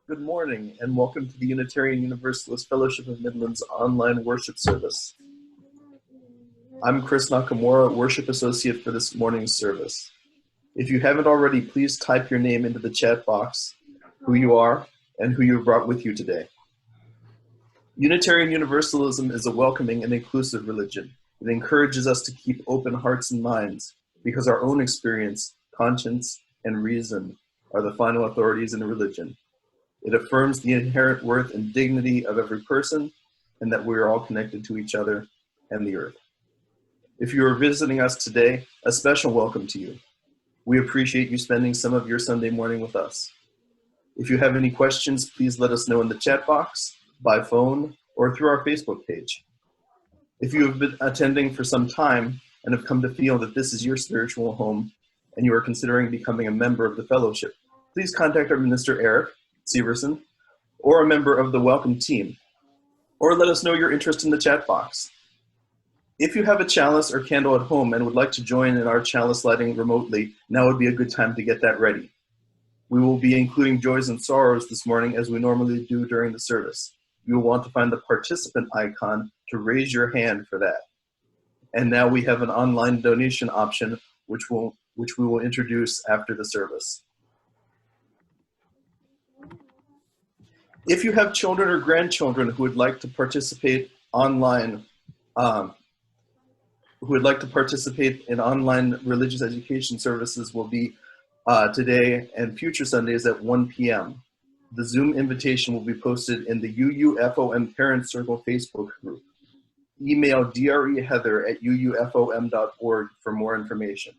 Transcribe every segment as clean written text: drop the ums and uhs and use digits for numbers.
Good morning, and welcome to the Unitarian Universalist Fellowship of Midlands online worship service. I'm Chris Nakamura, Worship Associate for this morning's service. If you haven't already, please type your name into the chat box, who you are, and who you brought with you today. Unitarian Universalism is a welcoming and inclusive religion. It encourages us to keep open hearts and minds, because our own experience, conscience, and reason are the final authorities in religion. It affirms the inherent worth and dignity of every person, and that we are all connected to each other and the earth. If you are visiting us today, a special welcome to you. We appreciate you spending some of your Sunday morning with us. If you have any questions, please let us know in the chat box, by phone, or through our Facebook page. If you have been attending for some time and have come to feel that this is your spiritual home and you are considering becoming a member of the fellowship, please contact our minister, Eric Severson, or a member of the welcome team, or let us know your interest in the chat box. If you have a chalice or candle at home and would like to join in our chalice lighting remotely, now would be a good time to get that ready. We will be including joys and sorrows this morning as we normally do during the service. You will want to find the participant icon to raise your hand for that. And now we have an online donation option, which we will introduce after the service. If you have children or grandchildren who would like to participate online, in online religious education services will be today and future Sundays at 1 p.m. The Zoom invitation will be posted in the UUFOM Parent Circle Facebook group. Email dreheather@uufom.org for more information.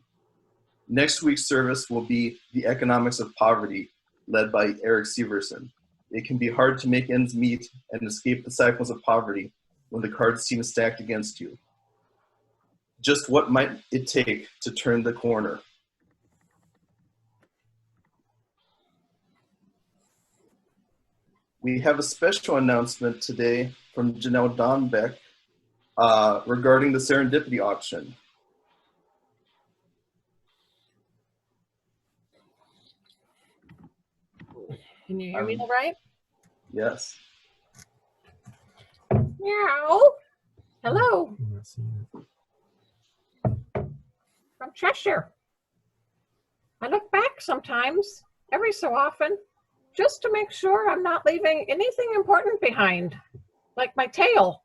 Next week's service will be The Economics of Poverty, led by Eric Severson. It can be hard to make ends meet and escape the cycles of poverty when the cards seem stacked against you. Just what might it take to turn the corner? We have a special announcement today from Janelle Dombeck regarding the Serendipity auction. Can you hear me all right? Yes. Meow. Hello. From Cheshire. I look back sometimes, every so often, just to make sure I'm not leaving anything important behind, like my tail.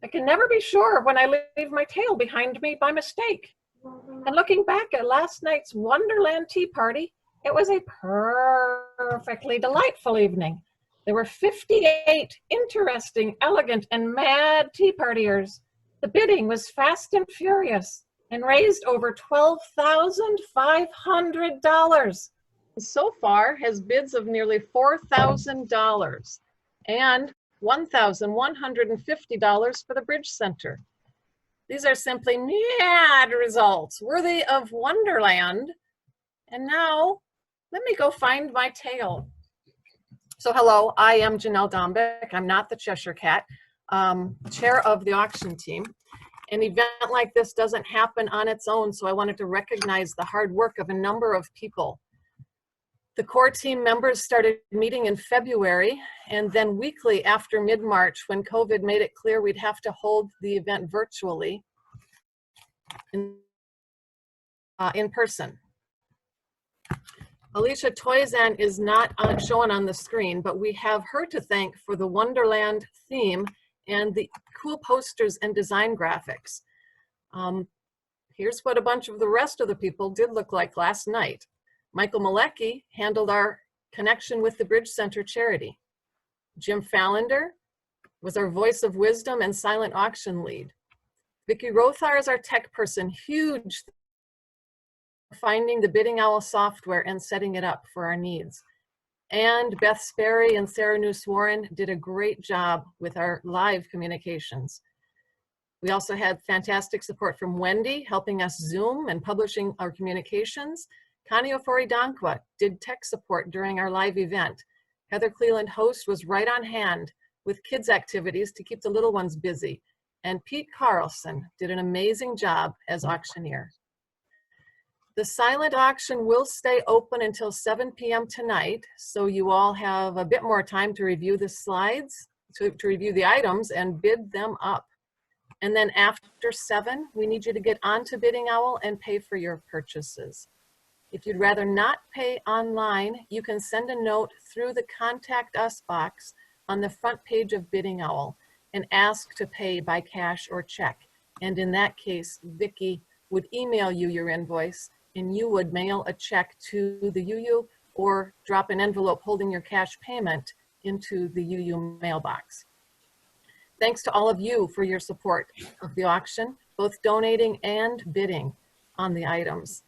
I can never be sure when I leave my tail behind me by mistake. And looking back at last night's Wonderland Tea Party, it was a perfectly delightful evening. There were 58 interesting, elegant, and mad tea partiers. The bidding was fast and furious and raised over $12,500. So far has bids of nearly $4,000 and $1,150 for the Bridge Center. These are simply mad results, worthy of Wonderland. And now, let me go find my tail. So hello, I am Janelle Dombeck. I'm not the Cheshire Cat, chair of the auction team. An event like this doesn't happen on its own, so I wanted to recognize the hard work of a number of people. The core team members started meeting in February, and then weekly after mid-March, when COVID made it clear we'd have to hold the event virtually in person. Alicia Toyzan is not shown on the screen, but we have her to thank for the Wonderland theme and the cool posters and design graphics. Here's what a bunch of the rest of the people did look like last night. Michael Malecki handled our connection with the Bridge Center charity. Jim Fallander was our voice of wisdom and silent auction lead. Vicki Rothar is our tech person, huge finding the Bidding Owl software and setting it up for our needs. And Beth Sperry and Sarah Noose-Warren did a great job with our live communications. We also had fantastic support from Wendy, helping us Zoom and publishing our communications. Connie Ofori-Dankwa did tech support during our live event. Heather Cleland Host was right on hand with kids activities to keep the little ones busy. And Pete Carlson did an amazing job as auctioneer. The silent auction will stay open until 7 p.m. tonight, so you all have a bit more time to review the slides, to review the items and bid them up. And then after 7, we need you to get onto Bidding Owl and pay for your purchases. If you'd rather not pay online, you can send a note through the Contact Us box on the front page of Bidding Owl and ask to pay by cash or check. And in that case, Vicki would email you your invoice and you would mail a check to the UU or drop an envelope holding your cash payment into the UU mailbox. Thanks to all of you for your support of the auction, both donating and bidding on the items.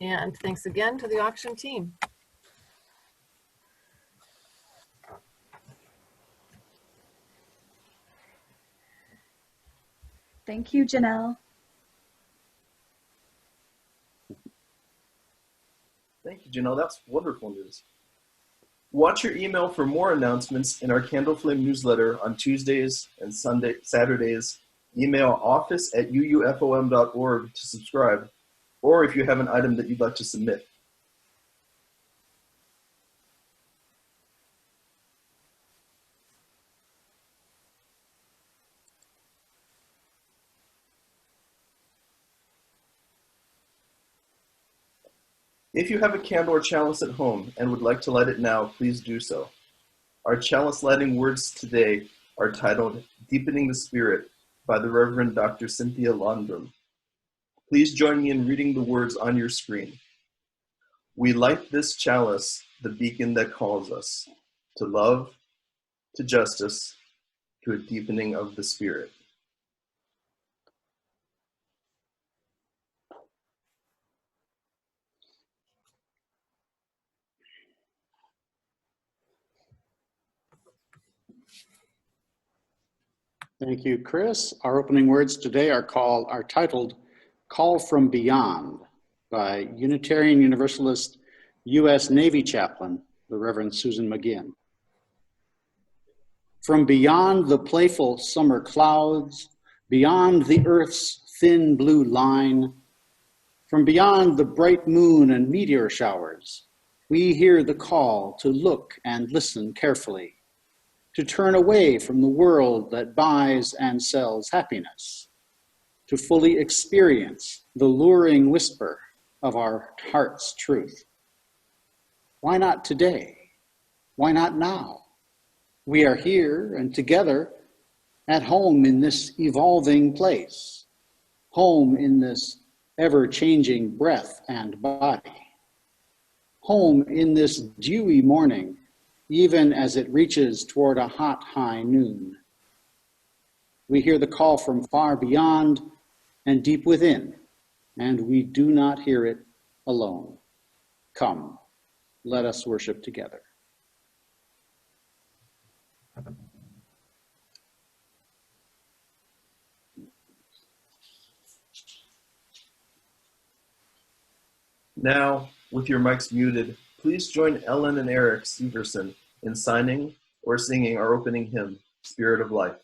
And thanks again to the auction team. Thank you, Janelle. Thank you, Janelle. That's wonderful news. Watch your email for more announcements in our Candle Flame newsletter on Tuesdays and Saturdays. Email office@uufom.org to subscribe, or if you have an item that you'd like to submit. If you have a candle or chalice at home and would like to light it now, please do so. Our chalice lighting words today are titled Deepening the Spirit by the Reverend Dr. Cynthia Landrum. Please join me in reading the words on your screen. We light this chalice, the beacon that calls us to love, to justice, to a deepening of the spirit. Thank you, Chris. Our opening words today are titled Call from Beyond by Unitarian Universalist U.S. Navy Chaplain, the Reverend Susan McGinn. From beyond the playful summer clouds, beyond the earth's thin blue line, from beyond the bright moon and meteor showers, we hear the call to look and listen carefully, to turn away from the world that buys and sells happiness, to fully experience the luring whisper of our heart's truth. Why not today? Why not now? We are here and together at home in this evolving place, home in this ever-changing breath and body, home in this dewy morning, even as it reaches toward a hot, high noon. We hear the call from far beyond and deep within, and we do not hear it alone. Come, let us worship together. Now, with your mics muted, please join Ellen and Eric Severson in signing or singing our opening hymn, Spirit of Life.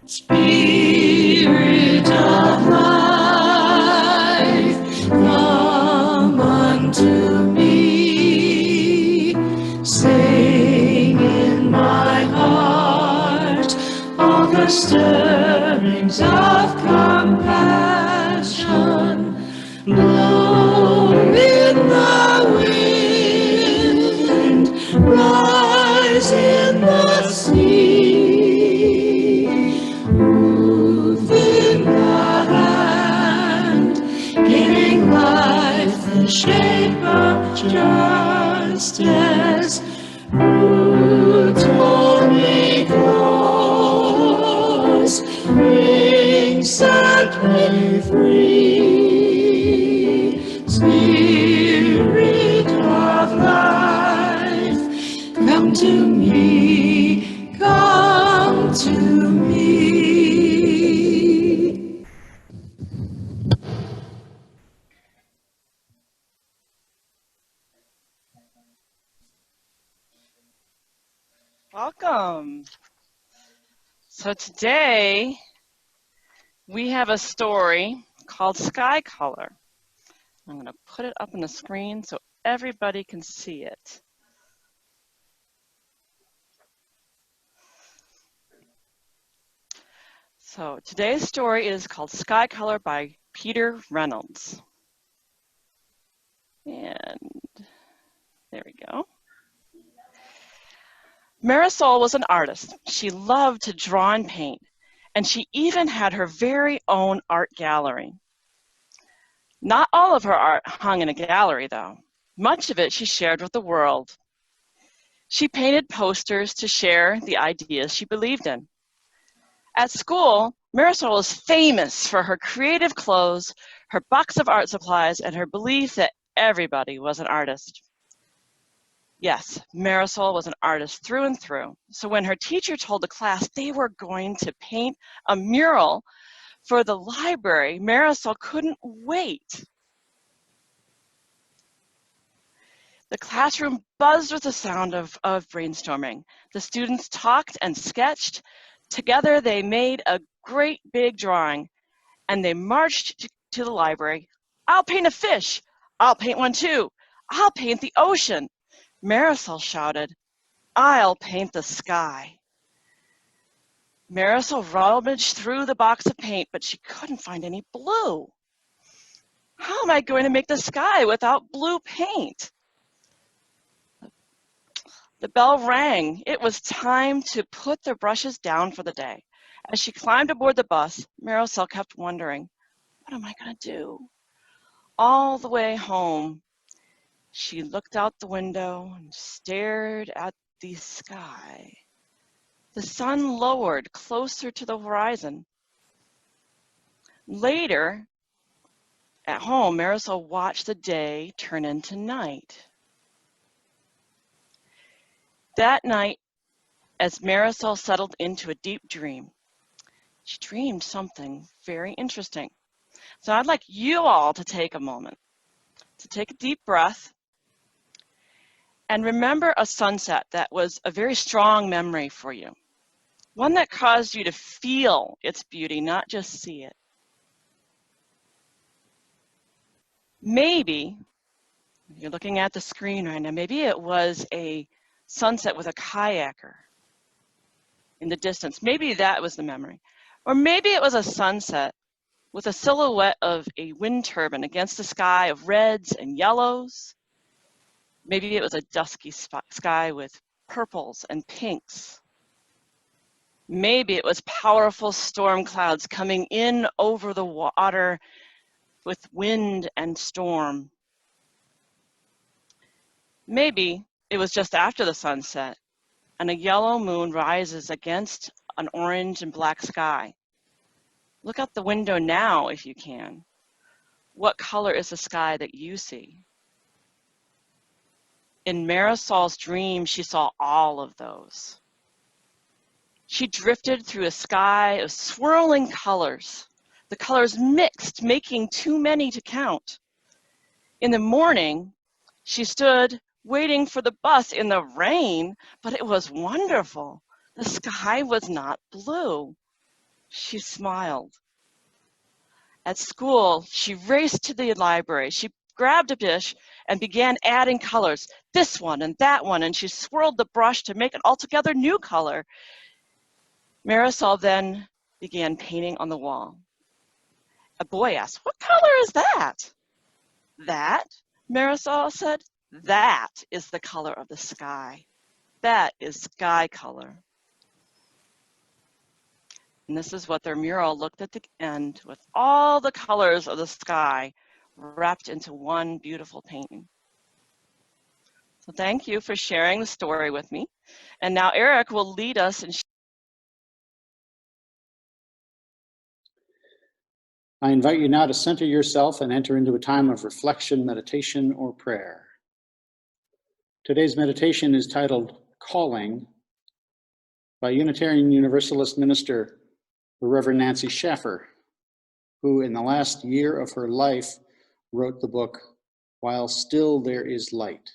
Spirit of life, come unto me. Sing in my heart all the stirrings of compassion. Blow in the wind, rise in the sea. The shape of justice, roots Holy Ghost, wings set me free. Spirit of life, come to me, come. welcome. So today we have a story called Sky Color. I'm going to put it up on the screen so everybody can see it. So today's story is called Sky Color by Peter Reynolds. And there we go. Marisol was an artist. She loved to draw and paint, and she even had her very own art gallery. Not all of her art hung in a gallery, though. Much of it she shared with the world. She painted posters to share the ideas she believed in. At school, Marisol was famous for her creative clothes, her box of art supplies, and her belief that everybody was an artist. Yes, Marisol was an artist through and through. So when her teacher told the class they were going to paint a mural for the library, Marisol couldn't wait. The classroom buzzed with the sound of brainstorming. The students talked and sketched. Together they made a great big drawing, and they marched to the library. I'll paint a fish. I'll paint one too. I'll paint the ocean. Marisol shouted, I'll paint the sky. Marisol rummaged through the box of paint, but she couldn't find any blue. How am I going to make the sky without blue paint? The bell rang. It was time to put the brushes down for the day. As she climbed aboard the bus, Marisol kept wondering, what am I going to do? All the way home, she looked out the window and stared at the sky. The sun lowered closer to the horizon. Later, at home, Marisol watched the day turn into night. That night, as Marisol settled into a deep dream, she dreamed something very interesting. So I'd like you all to take a moment to take a deep breath and remember a sunset that was a very strong memory for you. One that caused you to feel its beauty, not just see it. Maybe, you're looking at the screen right now, maybe it was a sunset with a kayaker in the distance. Maybe that was the memory. Or maybe it was a sunset with a silhouette of a wind turbine against a sky of reds and yellows. Maybe it was a dusky sky with purples and pinks. Maybe it was powerful storm clouds coming in over the water with wind and storm. Maybe it was just after the sunset and a yellow moon rises against an orange and black sky. Look out the window now if you can. What color is the sky that you see? In Marisol's dream, she saw all of those. She drifted through a sky of swirling colors. The colors mixed, making too many to count. In the morning, she stood waiting for the bus in the rain, but it was wonderful. The sky was not blue. She smiled. At school, she raced to the library. She grabbed a dish and began adding colors, this one and that one, and she swirled the brush to make an altogether new color. Marisol then began painting on the wall. A boy asked, what color is that? That, Marisol said, that is the color of the sky. That is sky color. And this is what their mural looked at the end, with all the colors of the sky wrapped into one beautiful painting. So thank you for sharing the story with me. And now Eric will lead us in. I invite you now to center yourself and enter into a time of reflection, meditation, or prayer. Today's meditation is titled Calling by Unitarian Universalist minister, the Reverend Nancy Schaffer, who in the last year of her life wrote the book, While Still There Is Light.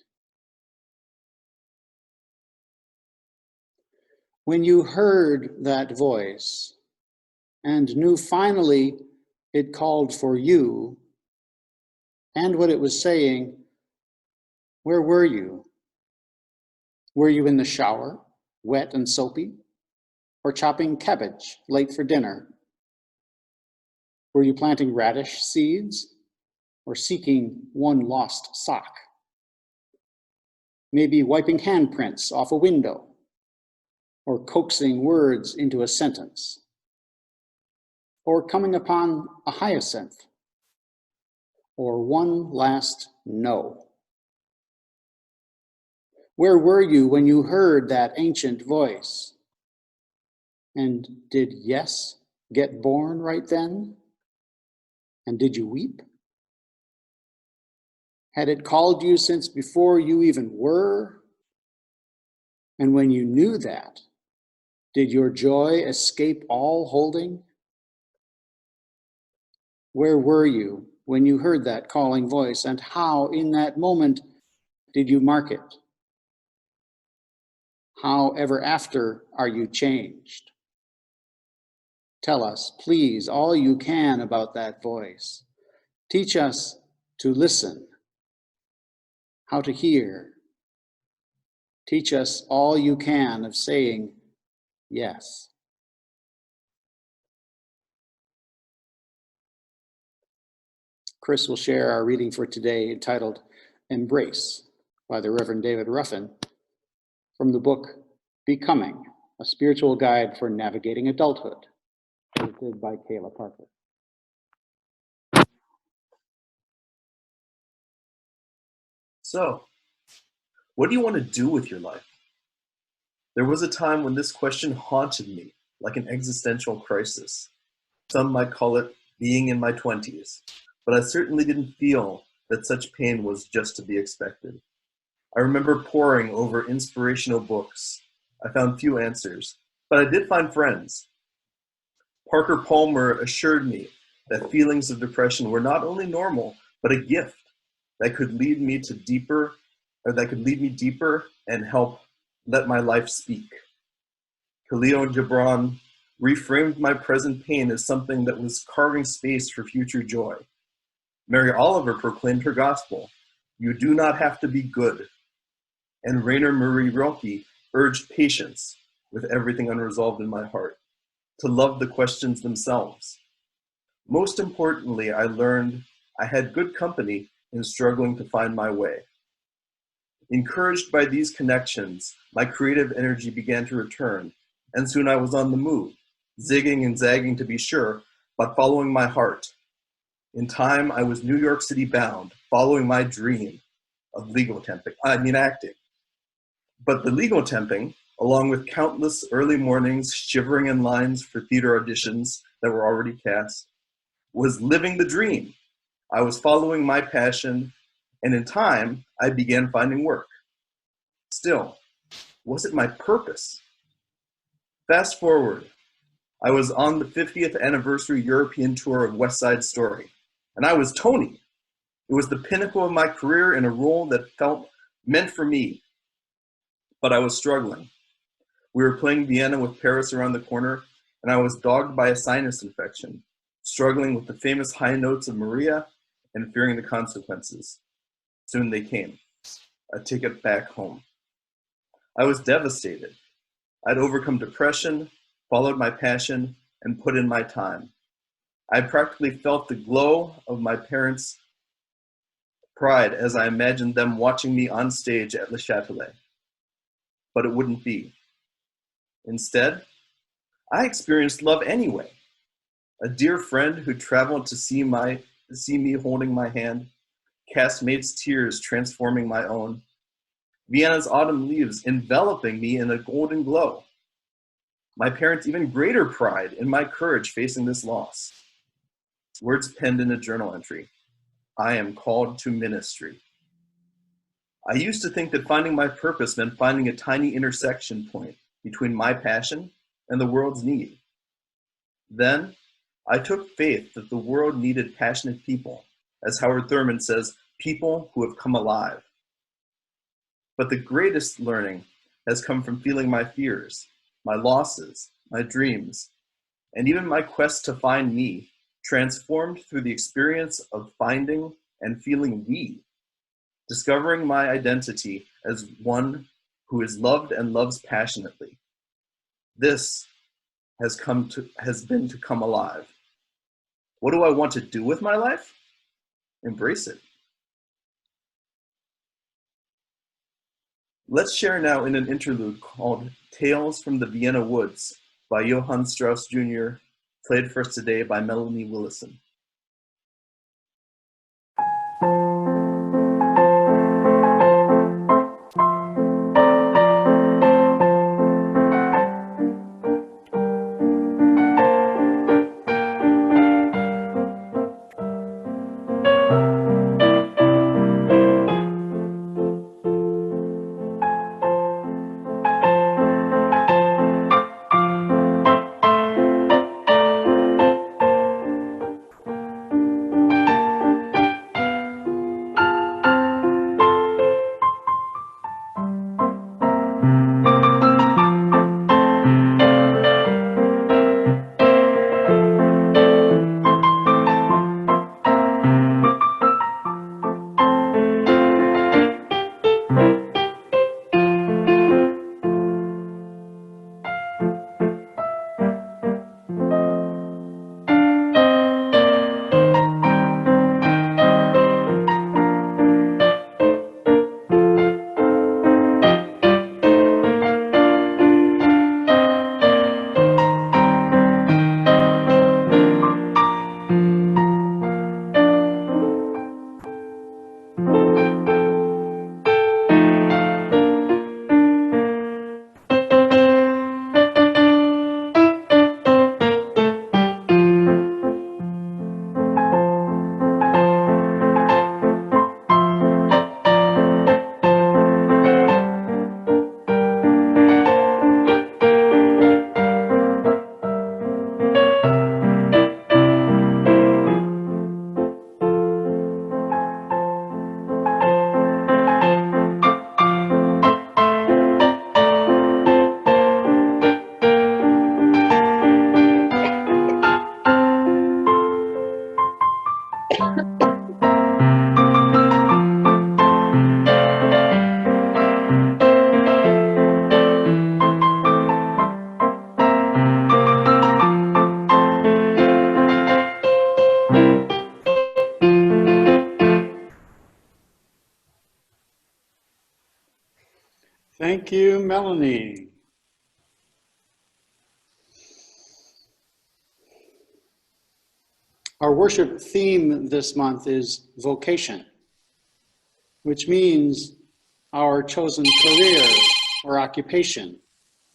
When you heard that voice and knew finally it called for you and what it was saying, where were you? Were you in the shower, wet and soapy, or chopping cabbage late for dinner? Were you planting radish seeds or seeking one lost sock? Maybe wiping handprints off a window or coaxing words into a sentence, or coming upon a hyacinth, or one last no. Where were you when you heard that ancient voice? And did yes get born right then? And did you weep? Had it called you since before you even were? And when you knew that, did your joy escape all holding? Where were you when you heard that calling voice, and how in that moment did you mark it? How ever after are you changed? Tell us, please, all you can about that voice. Teach us to listen, how to hear. Teach us all you can of saying yes. Chris will share our reading for today entitled Embrace by the Reverend David Ruffin from the book Becoming, a Spiritual Guide for Navigating Adulthood, edited by Kayla Parker. So, what do you want to do with your life? There was a time when this question haunted me like an existential crisis. Some might call it being in my 20s, but I certainly didn't feel that such pain was just to be expected. I remember poring over inspirational books. I found few answers, but I did find friends. Parker Palmer assured me that feelings of depression were not only normal, but a gift that could lead me deeper and help let my life speak. Khalil Gibran reframed my present pain as something that was carving space for future joy. Mary Oliver proclaimed her gospel, "You do not have to be good." And Rainer Marie Rilke urged patience with everything unresolved in my heart, to love the questions themselves. Most importantly, I learned I had good company in struggling to find my way. Encouraged by these connections, my creative energy began to return, and soon I was on the move, zigging and zagging to be sure, but following my heart. In time, I was New York City bound, following my dream of acting. But the legal temping, along with countless early mornings shivering in lines for theater auditions that were already cast, was living the dream. I was following my passion, and in time, I began finding work. Still, was it my purpose? Fast forward, I was on the 50th anniversary European tour of West Side Story, and I was Tony. It was the pinnacle of my career in a role that felt meant for me, but I was struggling. We were playing Vienna with Paris around the corner, and I was dogged by a sinus infection, struggling with the famous high notes of Maria and fearing the consequences. Soon they came, a ticket back home. I was devastated. I'd overcome depression, followed my passion, and put in my time. I practically felt the glow of my parents' pride as I imagined them watching me on stage at Le Châtelet. But it wouldn't be. Instead, I experienced love anyway. A dear friend who traveled to see me holding my hand, castmates' tears transforming my own, Vienna's autumn leaves enveloping me in a golden glow. My parents' even greater pride in my courage facing this loss. Words penned in a journal entry. I am called to ministry. I used to think that finding my purpose meant finding a tiny intersection point between my passion and the world's need. Then, I took faith that the world needed passionate people, as Howard Thurman says, people who have come alive. But the greatest learning has come from feeling my fears, my losses, my dreams, and even my quest to find me, transformed through the experience of finding and feeling we, discovering my identity as one who is loved and loves passionately. This has been to come alive. What do I want to do with my life? Embrace it. Let's share now in an interlude called Tales from the Vienna Woods by Johann Strauss Jr., played for us today by Melanie Willison. Thank you, Melanie. Our worship theme this month is vocation, which means our chosen career or occupation,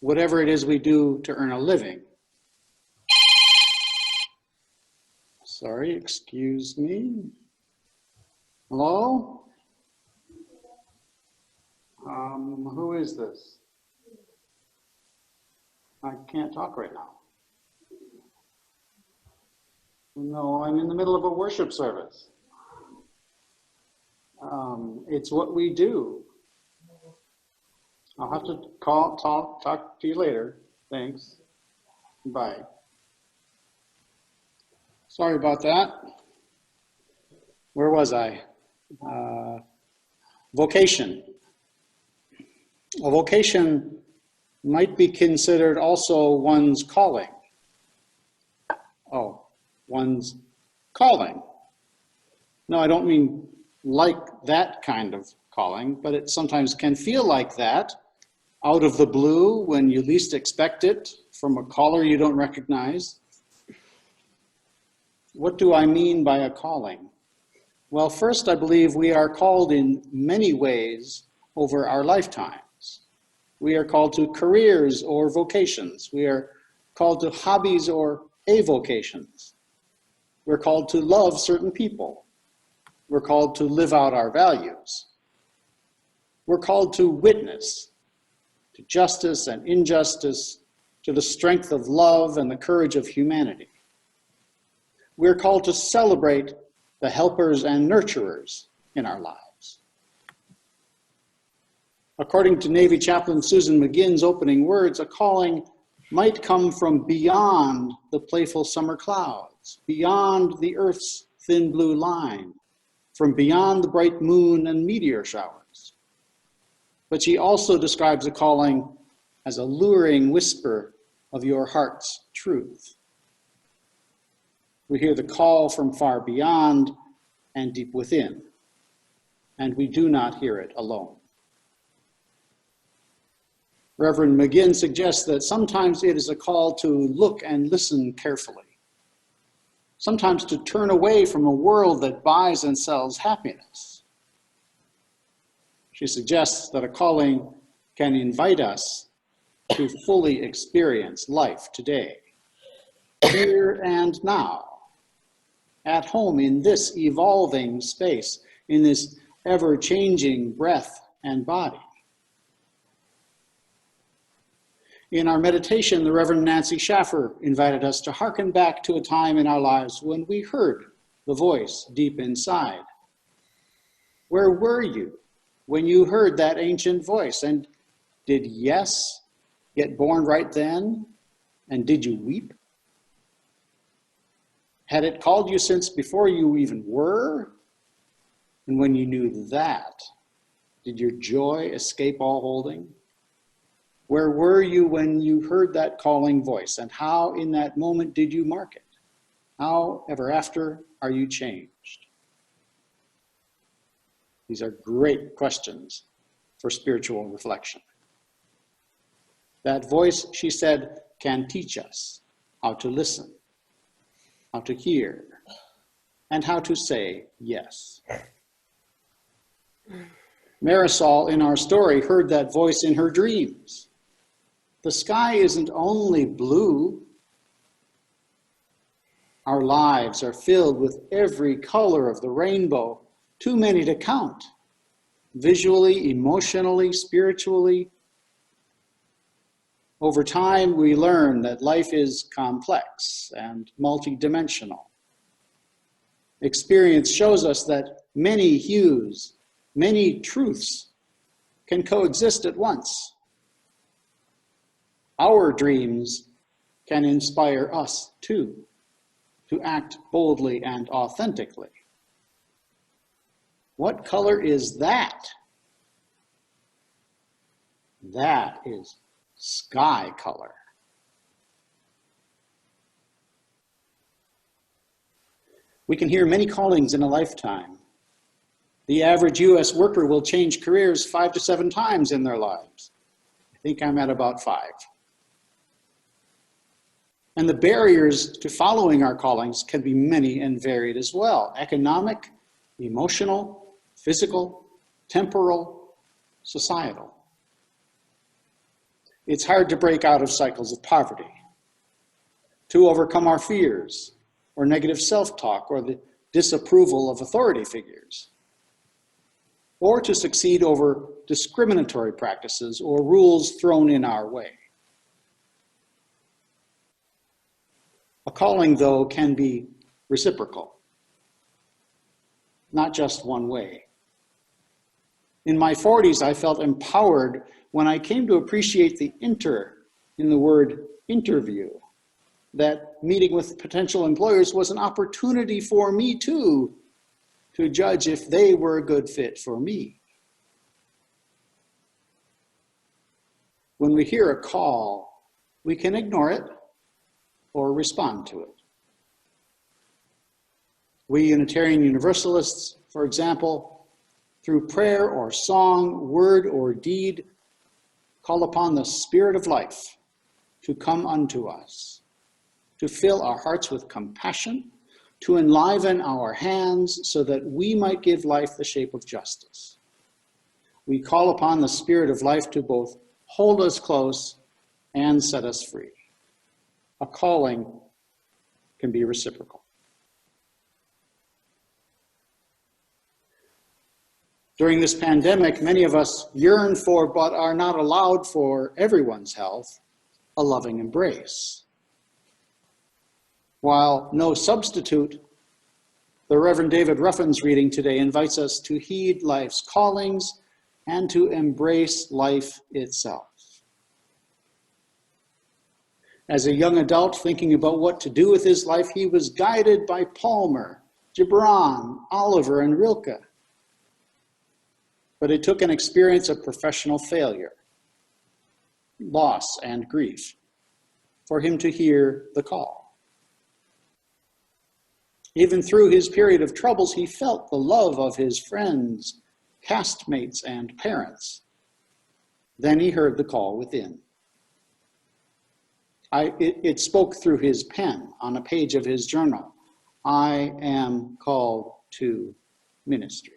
whatever it is we do to earn a living. Sorry, excuse me. Hello? Who is this? I can't talk right now. No, I'm in the middle of a worship service. It's what we do. I'll have to talk to you later. Thanks. Bye. Sorry about that. Where was I? Vocation. A vocation might be considered also one's calling. Oh, one's calling. No, I don't mean like that kind of calling, but it sometimes can feel like that out of the blue when you least expect it from a caller you don't recognize. What do I mean by a calling? Well, first, I believe we are called in many ways over our lifetimes. We are called to careers or vocations. We are called to hobbies or avocations. We're called to love certain people. We're called to live out our values. We're called to witness to justice and injustice, to the strength of love and the courage of humanity. We're called to celebrate the helpers and nurturers in our lives. According to Navy Chaplain Susan McGinn's opening words, a calling might come from beyond the playful summer clouds, beyond the earth's thin blue line, from beyond the bright moon and meteor showers. But she also describes a calling as a luring whisper of your heart's truth. We hear the call from far beyond and deep within, and we do not hear it alone. Reverend McGinn suggests that sometimes it is a call to look and listen carefully, sometimes to turn away from a world that buys and sells happiness. She suggests that a calling can invite us to fully experience life today, here and now, at home in this evolving space, in this ever-changing breath and body. In our meditation, the Reverend Nancy Schaffer invited us to hearken back to a time in our lives when we heard the voice deep inside. Where were you when you heard that ancient voice? And did yes get born right then? And did you weep? Had it called you since before you even were? And when you knew that, did your joy escape all holding? Where were you when you heard that calling voice? And how in that moment did you mark it? How ever after are you changed? These are great questions for spiritual reflection. That voice, she said, can teach us how to listen, how to hear, and how to say yes. Marisol, in our story, heard that voice in her dreams. The sky isn't only blue. Our lives are filled with every color of the rainbow, too many to count, visually, emotionally, spiritually. Over time, we learn that life is complex and multidimensional. Experience shows us that many hues, many truths can coexist at once. Our dreams can inspire us too, to act boldly and authentically. What color is that? That is sky color. We can hear many callings in a lifetime. The average US worker will change careers 5 to 7 times in their lives. I think I'm at about 5. And the barriers to following our callings can be many and varied as well. Economic, emotional, physical, temporal, societal. It's hard to break out of cycles of poverty, to overcome our fears, or negative self-talk, or the disapproval of authority figures, or to succeed over discriminatory practices or rules thrown in our way. A calling, though, can be reciprocal, not just one way. In my 40s, I felt empowered when I came to appreciate the "inter" in the word interview, that meeting with potential employers was an opportunity for me too, to judge if they were a good fit for me. When we hear a call, we can ignore it or respond to it. We Unitarian Universalists, for example, through prayer or song, word or deed, call upon the Spirit of life to come unto us, to fill our hearts with compassion, to enliven our hands so that we might give life the shape of justice. We call upon the Spirit of life to both hold us close and set us free. A calling can be reciprocal. During this pandemic, many of us yearn for, but are not allowed for everyone's health, a loving embrace. While no substitute, the Reverend David Ruffin's reading today invites us to heed life's callings and to embrace life itself. As a young adult thinking about what to do with his life, he was guided by Palmer, Gibran, Oliver, and Rilke. But it took an experience of professional failure, loss, and grief for him to hear the call. Even through his period of troubles, he felt the love of his friends, castmates, and parents. Then he heard the call within. It spoke through his pen on a page of his journal. I am called to ministry.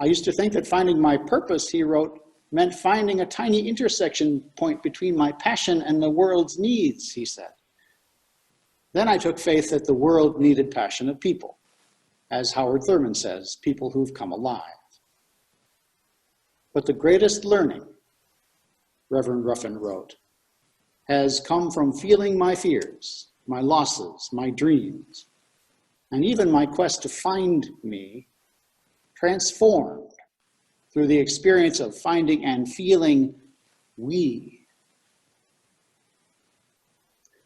I used to think that finding my purpose, he wrote, meant finding a tiny intersection point between my passion and the world's needs, he said. Then I took faith that the world needed passionate people. As Howard Thurman says, people who've come alive. But the greatest learning, Reverend Ruffin wrote, has come from feeling my fears, my losses, my dreams, and even my quest to find me transformed through the experience of finding and feeling we.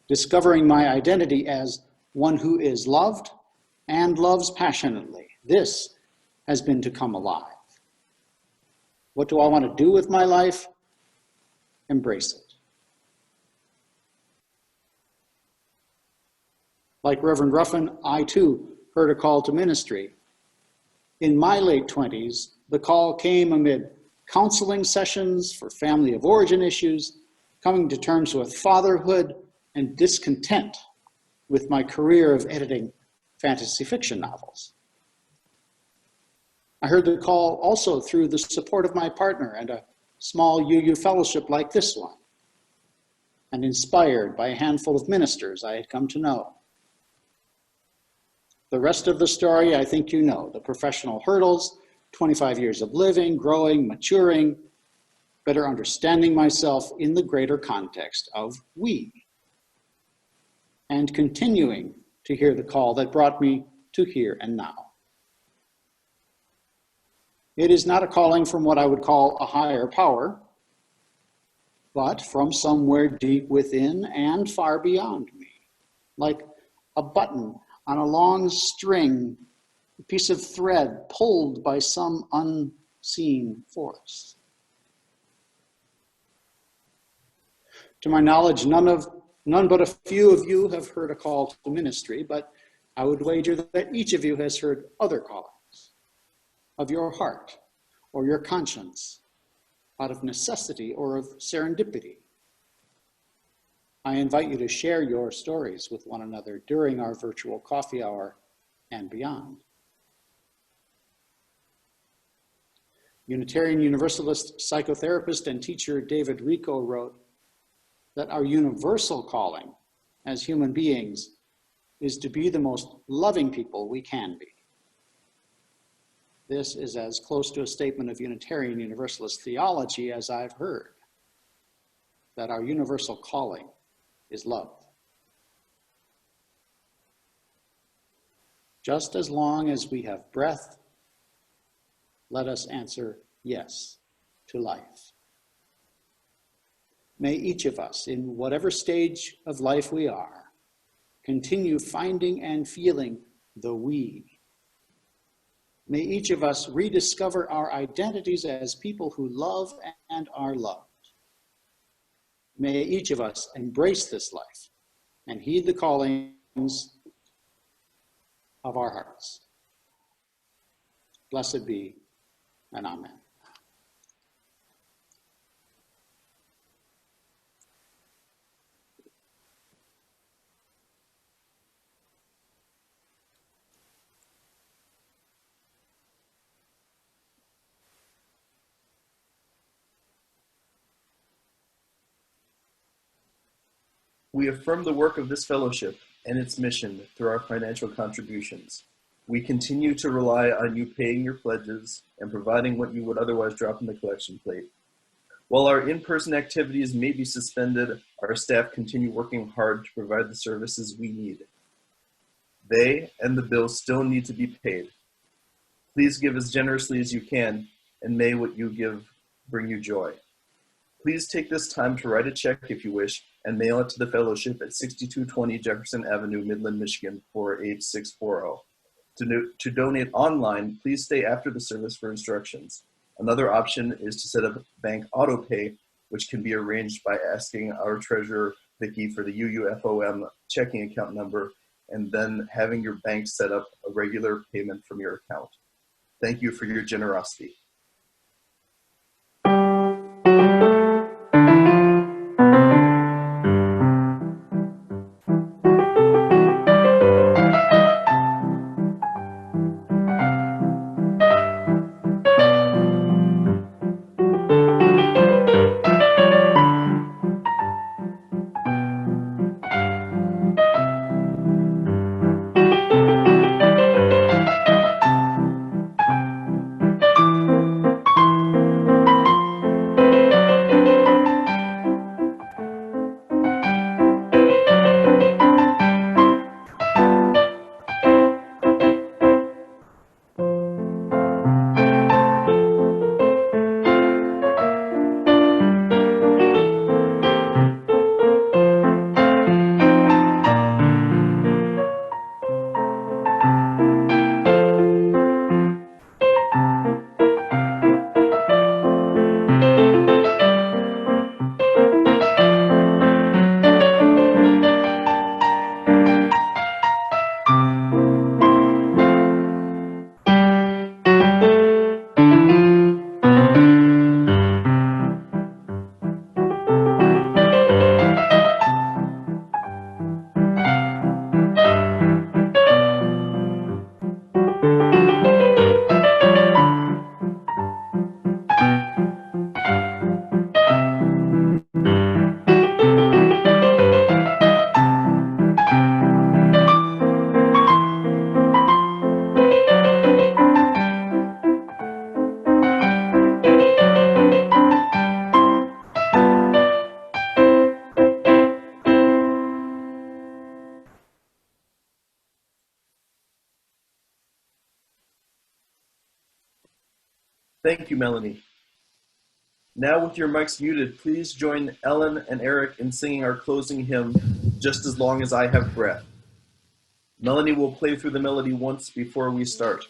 Discovering my identity as one who is loved and loves passionately. This has been to come alive. What do I want to do with my life? Embrace it. Like Reverend Ruffin, I too heard a call to ministry. In my late 20s, the call came amid counseling sessions for family of origin issues, coming to terms with fatherhood, and discontent with my career of editing fantasy fiction novels. I heard the call also through the support of my partner and a small UU fellowship like this one, and inspired by a handful of ministers I had come to know. The rest of the story, I think you know, the professional hurdles, 25 years of living, growing, maturing, better understanding myself in the greater context of we, and continuing to hear the call that brought me to here and now. It is not a calling from what I would call a higher power, but from somewhere deep within and far beyond me, like a button on a long string, a piece of thread pulled by some unseen force. To my knowledge, none but a few of you have heard a call to ministry, but I would wager that each of you has heard other callings of your heart or your conscience, out of necessity or of serendipity. I invite you to share your stories with one another during our virtual coffee hour and beyond. Unitarian Universalist psychotherapist and teacher David Rico wrote that our universal calling as human beings is to be the most loving people we can be. This is as close to a statement of Unitarian Universalist theology as I've heard, that our universal calling is love. Just as long as we have breath, let us answer yes to life. May each of us, in whatever stage of life we are, continue finding and feeling the we. May each of us rediscover our identities as people who love and are loved. May each of us embrace this life and heed the callings of our hearts. Blessed be, and amen. We affirm the work of this fellowship and its mission through our financial contributions. We continue to rely on you paying your pledges and providing what you would otherwise drop in the collection plate. While our in-person activities may be suspended, our staff continue working hard to provide the services we need. They and the bills still need to be paid. Please give as generously as you can, and may what you give bring you joy. Please take this time to write a check if you wish and mail it to the fellowship at 6220 Jefferson Avenue, Midland, Michigan 48640. To donate online, please stay after the service for instructions. Another option is to set up bank auto pay, which can be arranged by asking our treasurer, Vicki, for the UUFOM checking account number and then having your bank set up a regular payment from your account. Thank you for your generosity. Thank you, Melanie. Now with your mics muted, please join Ellen and Eric in singing our closing hymn, Just as Long as I Have Breath. Melanie will play through the melody once before we start.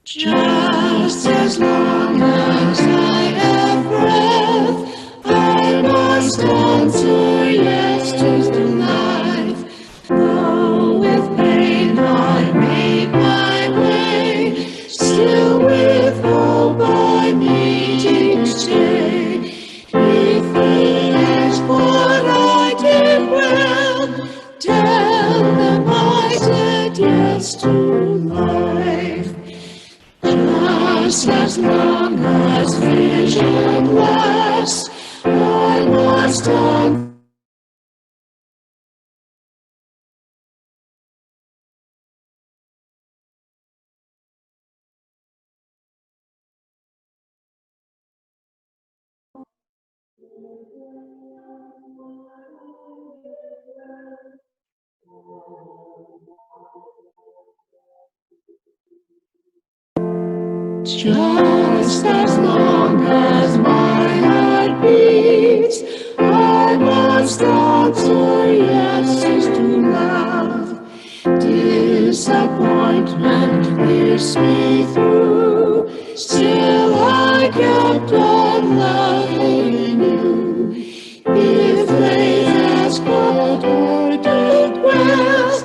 Just as long as I have breath, I must answer yes to life. Though with pain I make my way, still with hope I meet each day. If they ask what I did well, tell them I said yes to life. Just as long as vision lasts, I must on. Just as long as my heart beats, I must answer yes to love. Disappointment pierced me through, still I kept on loving you. If they ask what I did well,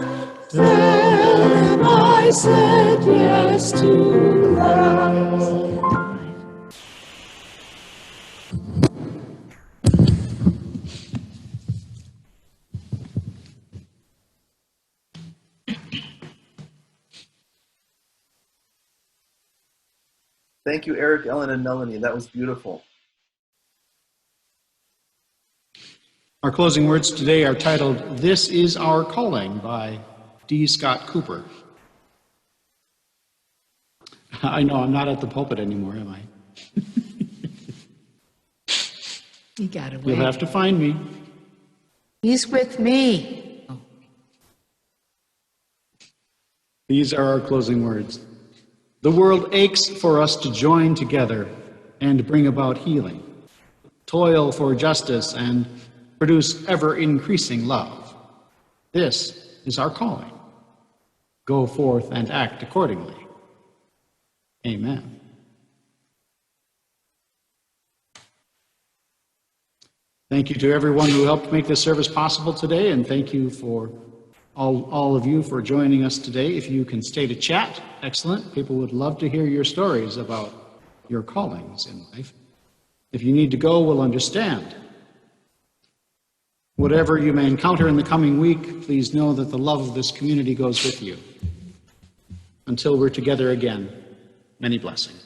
then I said yes to love. Thank you, Eric, Ellen, and Melanie. That was beautiful. Our closing words today are titled, "This is Our Calling" by D. Scott Cooper. I know I'm not at the pulpit anymore, am I? He got away. You'll have to find me. He's with me. Oh. These are our closing words. The world aches for us to join together and bring about healing, toil for justice, and produce ever-increasing love. This is our calling. Go forth and act accordingly. Amen. Thank you to everyone who helped make this service possible today, and thank you for all of you for joining us today. If you can stay to chat, excellent. People would love to hear your stories about your callings in life. If you need to go, we'll understand. Whatever you may encounter in the coming week, please know that the love of this community goes with you. Until we're together again, many blessings.